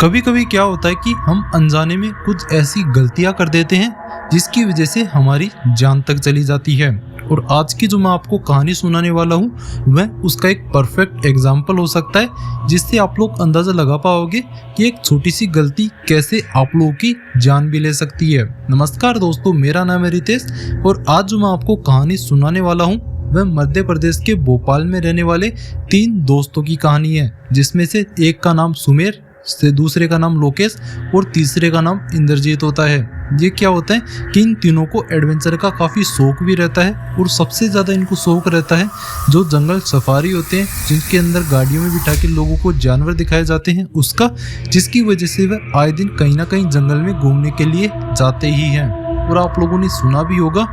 कभी कभी क्या होता है कि हम अनजाने में कुछ ऐसी गलतियां कर देते हैं जिसकी वजह से हमारी जान तक चली जाती है। और आज की जो मैं आपको कहानी सुनाने वाला हूँ वह उसका एक परफेक्ट एग्जाम्पल हो सकता है, जिससे आप लोग अंदाजा लगा पाओगे कि एक छोटी सी गलती कैसे आप लोगों की जान भी ले सकती है। नमस्कार दोस्तों, मेरा नाम है रितेश और आज जो मैं आपको कहानी सुनाने वाला हूँ वह मध्य प्रदेश के भोपाल में रहने वाले 3 दोस्तों की कहानी है, जिसमें से एक का नाम सुमेर, से दूसरे का नाम लोकेश और तीसरे का नाम इंद्रजीत होता है। ये क्या होता है कि इन तीनों को एडवेंचर का काफ़ी शौक भी रहता है और सबसे ज़्यादा इनको शौक रहता है जो जंगल सफारी होते हैं, जिनके अंदर गाड़ियों में बिठा के लोगों को जानवर दिखाए जाते हैं उसका, जिसकी वजह से वह आए दिन कहीं ना कहीं जंगल में घूमने के लिए जाते ही हैं। और आप लोगों ने सुना भी होगा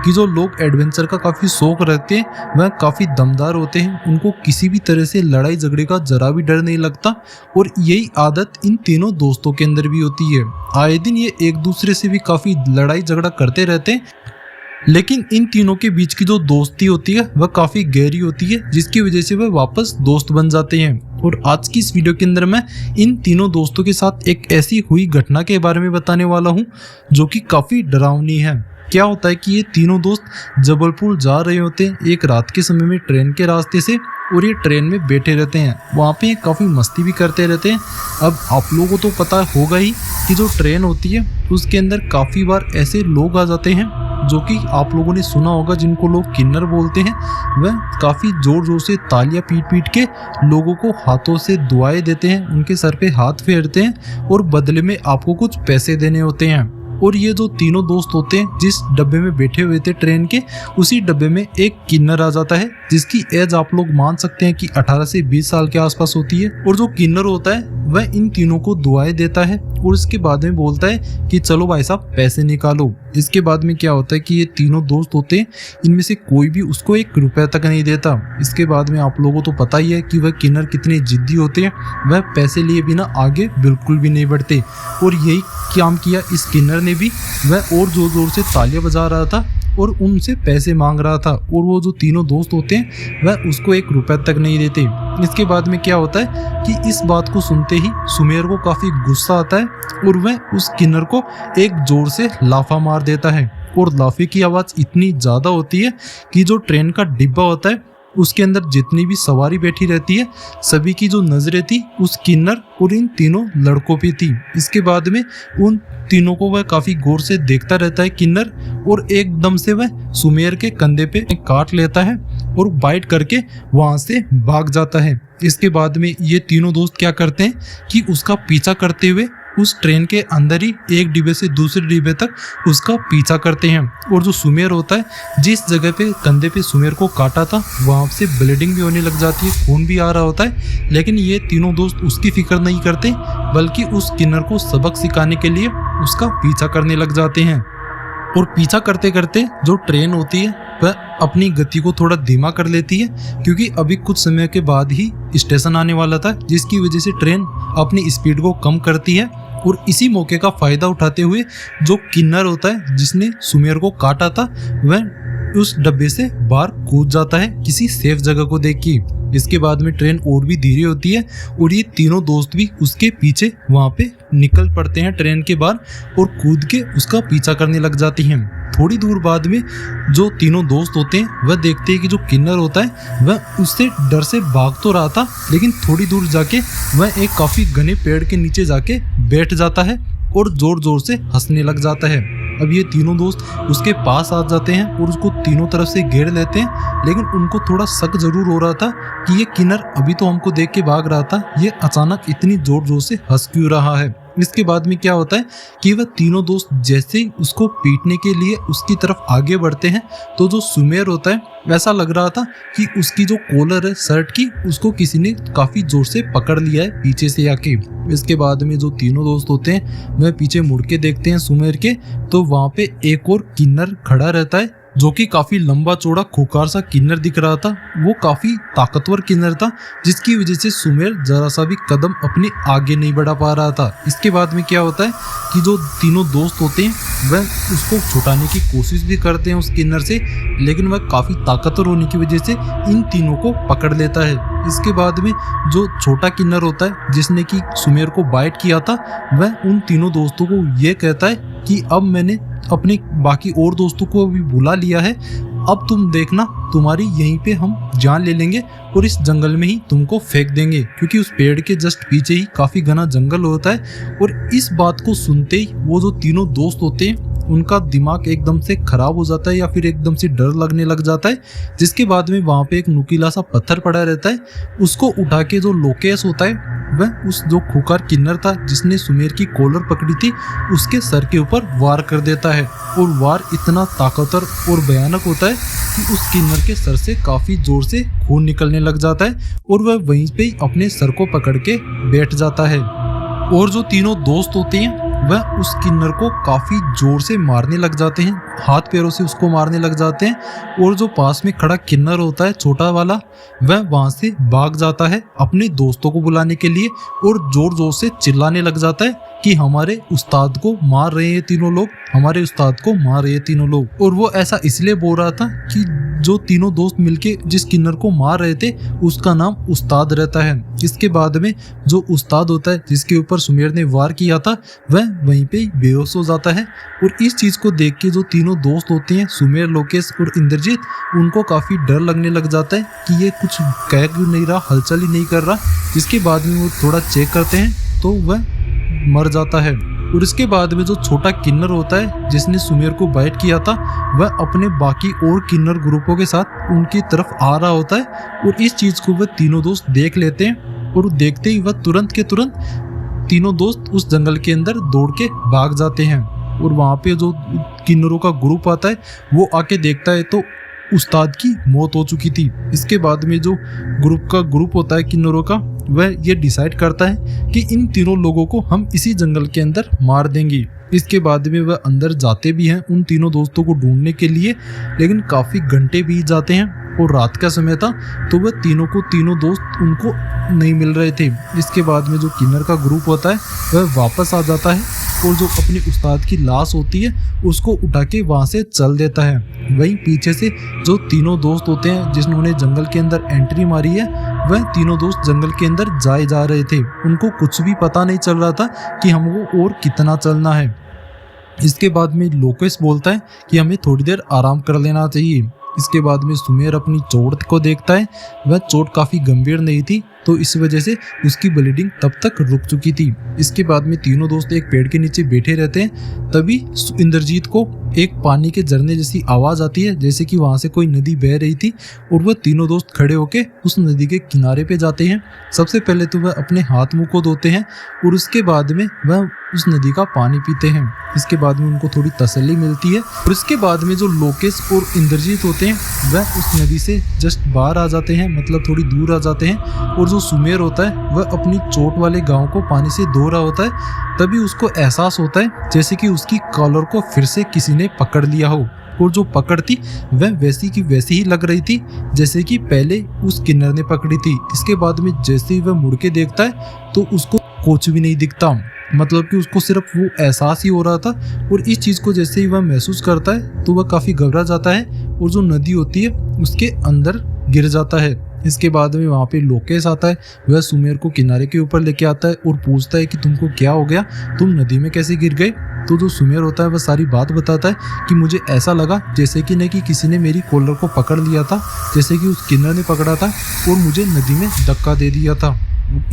कि जो लोग एडवेंचर का काफ़ी शौक रखते हैं वह काफ़ी दमदार होते हैं, उनको किसी भी तरह से लड़ाई झगड़े का जरा भी डर नहीं लगता। और यही आदत इन तीनों दोस्तों के अंदर भी होती है। आए दिन ये एक दूसरे से भी काफ़ी लड़ाई झगड़ा करते रहते हैं, लेकिन इन तीनों के बीच की जो दोस्ती होती है वह काफ़ी गहरी होती है, जिसकी वजह से वह वापस दोस्त बन जाते हैं। और आज की इस वीडियो के अंदर मैं इन तीनों दोस्तों के साथ एक ऐसी हुई घटना के बारे में बताने वाला हूं जो कि काफ़ी डरावनी है। क्या होता है कि ये तीनों दोस्त जबलपुर जा रहे होते हैं एक रात के समय में ट्रेन के रास्ते से, और ये ट्रेन में बैठे रहते हैं। वहाँ पे काफ़ी मस्ती भी करते रहते हैं। अब आप लोगों को तो पता होगा ही कि जो ट्रेन होती है उसके अंदर काफ़ी बार ऐसे लोग आ जाते हैं जो कि आप लोगों ने सुना होगा, जिनको लोग किन्नर बोलते हैं। वह काफ़ी ज़ोर ज़ोर से तालियां पीट पीट के लोगों को हाथों से दुआएं देते हैं, उनके सर पे हाथ फेरते हैं और बदले में आपको कुछ पैसे देने होते हैं। और ये जो तीनों दोस्त होते हैं जिस डब्बे में बैठे हुए थे ट्रेन के, उसी डब्बे में एक किन्नर आ जाता है जिसकी एज आप लोग मान सकते हैं कि 18 से 20 साल के आसपास होती है। और जो किन्नर होता है वह इन तीनों को दुआएं देता है और इसके बाद में बोलता है कि चलो भाई साहब पैसे निकालो। इसके बाद में क्या होता है कि ये तीनों दोस्त होते हैं, इनमें से कोई भी उसको 1 रुपया तक नहीं देता। इसके बाद में आप लोगों को तो पता ही है कि वह किन्नर कितने जिद्दी होते हैं, वह पैसे लिए बिना आगे बिल्कुल भी नहीं बढ़ते। और यही काम किया इस किन्नर ने भी। वह और जोर जोर से तालियां बजा रहा था और उनसे पैसे मांग रहा था, और वो जो तीनों दोस्त होते हैं वह उसको 1 रुपया तक नहीं देते। इसके बाद में क्या होता है कि इस बात को सुनते ही सुमेर को काफ़ी गुस्सा आता है और वह उस किन्नर को एक जोर से लाफा मार देता है। और लाफे की आवाज़ इतनी ज़्यादा होती है कि जो ट्रेन का डिब्बा होता है उसके अंदर जितनी भी सवारी बैठी रहती है सभी की जो नजरें थी उस किन्नर और इन तीनों लड़कों पे थी। इसके बाद में उन तीनों को वह काफी गौर से देखता रहता है किन्नर, और एकदम से वह सुमेर के कंधे पे काट लेता है और बाइट करके वहां से भाग जाता है। इसके बाद में ये तीनों दोस्त क्या करते हैं कि उसका पीछा करते हुए उस ट्रेन के अंदर ही एक डिब्बे से दूसरे डिब्बे तक उसका पीछा करते हैं। और जो सुमेर होता है, जिस जगह पे कंधे पे सुमेर को काटा था वहाँ से ब्लीडिंग भी होने लग जाती है, खून भी आ रहा होता है, लेकिन ये तीनों दोस्त उसकी फिक्र नहीं करते, बल्कि उस किन्नर को सबक सिखाने के लिए उसका पीछा करने लग जाते हैं। और पीछा करते करते जो ट्रेन होती है वह अपनी गति को थोड़ा धीमा कर लेती है, क्योंकि अभी कुछ समय के बाद ही स्टेशन आने वाला था, जिसकी वजह से ट्रेन अपनी स्पीड को कम करती है। और इसी मौके का फ़ायदा उठाते हुए जो किन्नर होता है जिसने सुमेर को काटा था वह उस डब्बे से बाहर कूद जाता है किसी सेफ जगह को देख के। इसके बाद में ट्रेन और भी धीरे होती है और ये तीनों दोस्त भी उसके पीछे वहाँ पे निकल पड़ते हैं ट्रेन के बाहर और कूद के उसका पीछा करने लग जाती हैं। थोड़ी दूर बाद में जो तीनों दोस्त होते हैं वह देखते हैं कि जो किन्नर होता है वह उससे डर से भाग तो रहा था, लेकिन थोड़ी दूर जाके वह एक काफ़ी घने पेड़ के नीचे जाके बैठ जाता है और ज़ोर ज़ोर से हंसने लग जाता है। अब ये तीनों दोस्त उसके पास आ जाते हैं और उसको तीनों तरफ से घेर लेते हैं, लेकिन उनको थोड़ा शक जरूर हो रहा था कि ये किन्नर अभी तो हमको देख के भाग रहा था, ये अचानक इतनी जोर जोर से हंस क्यों रहा है। इसके बाद में क्या होता है कि वह तीनों दोस्त जैसे ही उसको पीटने के लिए उसकी तरफ आगे बढ़ते हैं तो जो सुमेर होता है वैसा लग रहा था कि उसकी जो कॉलर है शर्ट की उसको किसी ने काफ़ी जोर से पकड़ लिया है पीछे से आके। इसके बाद में जो तीनों दोस्त होते हैं वह पीछे मुड़ के देखते हैं सुमेर के, तो वहाँ पे एक और किन्नर खड़ा रहता है जो कि काफी लंबा चौड़ा खूंखार सा किन्नर दिख रहा था। वो काफी ताकतवर किन्नर था, जिसकी वजह से सुमेर जरा सा भी कदम अपने आगे नहीं बढ़ा पा रहा था। इसके बाद में क्या होता है कि जो तीनों दोस्त होते हैं वह उसको छुटाने की कोशिश भी करते हैं उस किन्नर से, लेकिन वह काफी ताकतवर होने की वजह से इन तीनों को पकड़ लेता है। इसके बाद में जो छोटा किन्नर होता है जिसने कि सुमेर को बाइट किया था, वह उन तीनों दोस्तों को ये कहता है कि अब मैंने अपने बाकी और दोस्तों को भी बुला लिया है, अब तुम देखना तुम्हारी यहीं पे हम जान ले लेंगे और इस जंगल में ही तुमको फेंक देंगे, क्योंकि उस पेड़ के जस्ट पीछे ही काफी घना जंगल होता है। और इस बात को सुनते ही वो जो तीनों दोस्त होते हैं उनका दिमाग एकदम से खराब हो जाता है या फिर एकदम से डर लगने लग जाता है। जिसके बाद में वहाँ पे एक नुकीला सा पत्थर पड़ा रहता है, उसको उठा के जो लोकेश होता है वह उस जो खूंखार किन्नर था जिसने सुमेर की कॉलर पकड़ी थी उसके सर के ऊपर वार कर देता है। और वार इतना ताकतवर और भयानक होता है कि उस किन्नर के सर से काफी जोर से खून निकलने लग जाता है और वह वहीं पे ही अपने सर को पकड़ के बैठ जाता है। और जो तीनों दोस्त होते हैं वह उस किन्नर को काफी जोर से मारने लग जाते हैं, हाथ पैरों से उसको मारने लग जाते हैं। और जो पास में खड़ा किन्नर होता है छोटा वाला, वह वहां से भाग जाता है अपने दोस्तों को बुलाने के लिए और जोर जोर से चिल्लाने लग जाता है कि हमारे उस्ताद को मार रहे हैं तीनों लोग, हमारे उस्ताद को मार रहे हैं तीनों लोग। और वो ऐसा इसलिए बोल रहा था कि जो तीनों दोस्त मिलके जिस किन्नर को मार रहे थे उसका नाम उस्ताद रहता है। इसके बाद में जो उस्ताद होता है जिसके ऊपर सुमेर ने वार किया था वह वहीं पे बेहोश हो जाता है। और इस चीज को देख के जो तीनों दोस्त होते हैं सुमेर, लोकेश और इंद्रजीत, उनको काफी डर लगने लग जाता है कि ये कुछ कह क्यों नहीं रहा, हलचल ही नहीं कर रहा। जिसके बाद में वो थोड़ा चेक करते हैं तो वह मर जाता है। और इसके बाद में जो छोटा किन्नर होता है जिसने सुमेर को बाइट किया था वह अपने बाकी और किन्नर ग्रुपों के साथ उनकी तरफ आ रहा होता है। और इस चीज को वह तीनों दोस्त देख लेते हैं और देखते ही वह तुरंत के तुरंत तीनों दोस्त उस जंगल के अंदर दौड़ के भाग जाते हैं। और वहाँ पे जो किन्नरों का ग्रुप आता है वो आके देखता है तो उस्ताद की मौत हो चुकी थी। इसके बाद में जो ग्रुप होता है किन्नरों का वह ये डिसाइड करता है कि इन तीनों लोगों को हम इसी जंगल के अंदर मार देंगे। इसके बाद में वह अंदर जाते भी हैं उन तीनों दोस्तों को ढूंढने के लिए, लेकिन काफ़ी घंटे बीत जाते हैं और रात का समय था तो वह तीनों दोस्त उनको नहीं मिल रहे थे। इसके बाद में जो किन्नर का ग्रुप होता है वह वापस आ जाता है और जो अपने उस्ताद की लाश होती है उसको उठा के वहाँ से चल देता है। वहीं पीछे से जो तीनों दोस्त होते हैं जिन्होंने जंगल के अंदर एंट्री मारी है वह तीनों दोस्त जंगल के अंदर जाए जा रहे थे। उनको कुछ भी पता नहीं चल रहा था कि हमको और कितना चलना है। इसके बाद में लोकेश बोलता है कि हमें थोड़ी देर आराम कर लेना चाहिए। इसके बाद में सुमेर अपनी चोट को देखता है, वह चोट काफ़ी गंभीर नहीं थी तो इस वजह से उसकी ब्लीडिंग तब तक रुक चुकी थी। इसके बाद में तीनों दोस्त एक पेड़ के नीचे बैठे रहते हैं। तभी इंद्रजीत को एक पानी के झरने जैसी आवाज़ आती है, जैसे कि वहाँ से कोई नदी बह रही थी। और वह तीनों दोस्त खड़े होके उस नदी के किनारे पे जाते हैं। सबसे पहले तो वह अपने हाथ मुंह को धोते हैं और उसके बाद में वह उस नदी का पानी पीते हैं। इसके बाद में उनको थोड़ी तसल्ली मिलती है। और इसके बाद में जो लोकेश और इंद्रजीत होते हैं वह उस नदी से जस्ट बाहर आ जाते हैं, मतलब थोड़ी दूर आ जाते हैं। और जो सुमेर होता है वह अपनी चोट वाले गांव को पानी से धो रहा होता है। तभी उसको एहसास होता है जैसे कि उसकी कॉलर को फिर से किसी ने पकड़ लिया हो। और जो पकड़ थी वह वैसी की वैसी ही लग रही थी जैसे कि पहले उस किन्नर ने पकड़ी थी। इसके बाद में जैसे ही वह मुड़ के देखता है तो उसको कुछ भी नहीं दिखता, मतलब कि उसको सिर्फ वो एहसास ही हो रहा था। और इस चीज़ को जैसे ही वह महसूस करता है तो वह काफ़ी घबरा जाता है और जो नदी होती है उसके अंदर गिर जाता है। इसके बाद में वहाँ पे लोकेश आता है, वह सुमेर को किनारे के ऊपर लेके आता है और पूछता है कि तुमको क्या हो गया, तुम नदी में कैसे गिर गए। तो जो सुमेर होता है वह सारी बात बताता है कि मुझे ऐसा लगा जैसे कि नहीं कि किसी ने मेरी कॉलर को पकड़ लिया था, जैसे कि उस किन्नर ने पकड़ा था और मुझे नदी में धक्का दे दिया था।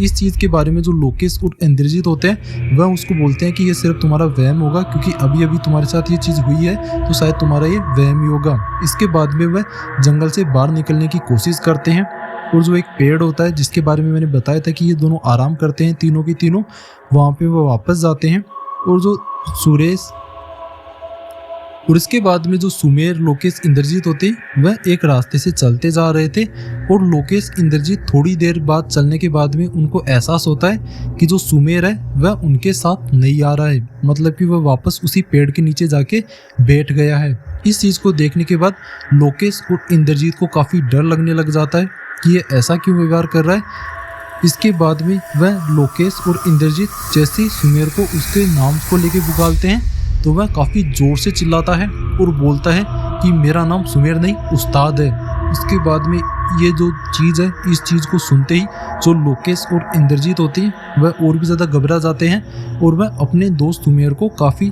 इस चीज़ के बारे में जो लोकेश और इंद्रजीत होते हैं वह उसको बोलते हैं कि ये सिर्फ तुम्हारा वहम होगा, क्योंकि अभी अभी तुम्हारे साथ ये चीज़ हुई है तो शायद तुम्हारा ये वहम ही होगा। इसके बाद में वह जंगल से बाहर निकलने की कोशिश करते हैं और जो एक पेड़ होता है जिसके बारे में मैंने बताया था कि ये दोनों आराम करते हैं तीनों की तीनों, वहाँ पे वो वापस जाते हैं। और जो सुरेश और इसके बाद में जो सुमेर, लोकेश, इंद्रजीत होते वह एक रास्ते से चलते जा रहे थे और लोकेश, इंद्रजीत थोड़ी देर बाद चलने के बाद में उनको एहसास होता है कि जो सुमेर है वह उनके साथ नहीं आ रहा है, मतलब कि वह वापस उसी पेड़ के नीचे जाके बैठ गया है। इस चीज़ को देखने के बाद लोकेश और इंद्रजीत को काफ़ी डर लगने लग जाता है कि ये ऐसा क्यों व्यवहार कर रहा है। इसके बाद में वह लोकेश और इंद्रजीत जैसे ही सुमेर को उसके नाम को लेके पुकारते हैं तो वह काफ़ी ज़ोर से चिल्लाता है और बोलता है कि मेरा नाम सुमेर नहीं उस्ताद है। इसके बाद में ये जो चीज़ है, इस चीज़ को सुनते ही जो लोकेश और इंद्रजीत होते हैं वह और भी ज़्यादा घबरा जाते हैं और वह अपने दोस्त सुमेर को काफ़ी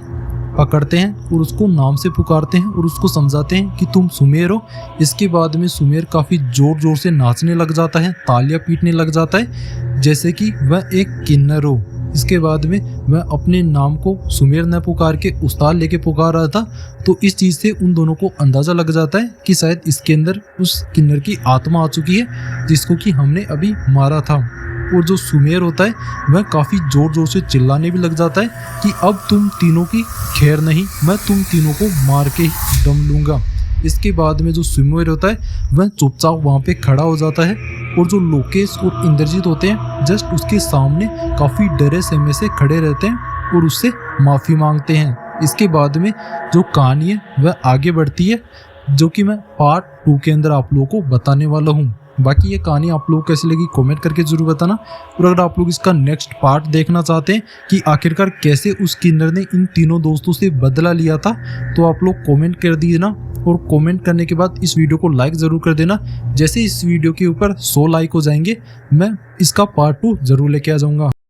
पकड़ते हैं और उसको नाम से पुकारते हैं और उसको समझाते हैं कि तुम सुमेर हो। इसके बाद में सुमेर काफ़ी ज़ोर ज़ोर से नाचने लग जाता है, तालियां पीटने लग जाता है जैसे कि वह एक किन्नर हो। इसके बाद में वह अपने नाम को सुमेर न पुकार के उस्ताद लेके पुकार रहा था, तो इस चीज़ से उन दोनों को अंदाज़ा लग जाता है कि शायद इसके अंदर उस किन्नर की आत्मा आ चुकी है जिसको कि हमने अभी मारा था। और जो सुमेर होता है वह काफ़ी ज़ोर ज़ोर से चिल्लाने भी लग जाता है कि अब तुम तीनों की खैर नहीं, मैं तुम तीनों को मार के ही दम लूँगा। इसके बाद में जो सुमेर होता है वह चुपचाप वहाँ पे खड़ा हो जाता है और जो लोकेश और इंद्रजीत होते हैं जस्ट उसके सामने काफ़ी डरे सहमे से खड़े रहते हैं और उससे माफ़ी मांगते हैं। इसके बाद में जो कहानी है वह आगे बढ़ती है, जो कि मैं पार्ट 2 के अंदर आप लोगों को बताने वाला हूँ। बाकी ये कहानी आप लोगों को कैसी लगी कमेंट करके ज़रूर बताना। और अगर आप लोग इसका नेक्स्ट पार्ट देखना चाहते हैं कि आखिरकार कैसे उस किन्नर ने इन तीनों दोस्तों से बदला लिया था, तो आप लोग कमेंट कर दीजिए और कमेंट करने के बाद इस वीडियो को लाइक ज़रूर कर देना। जैसे इस वीडियो के ऊपर 100 लाइक हो जाएंगे मैं इसका पार्ट 2 ज़रूर लेके आ जाऊँगा।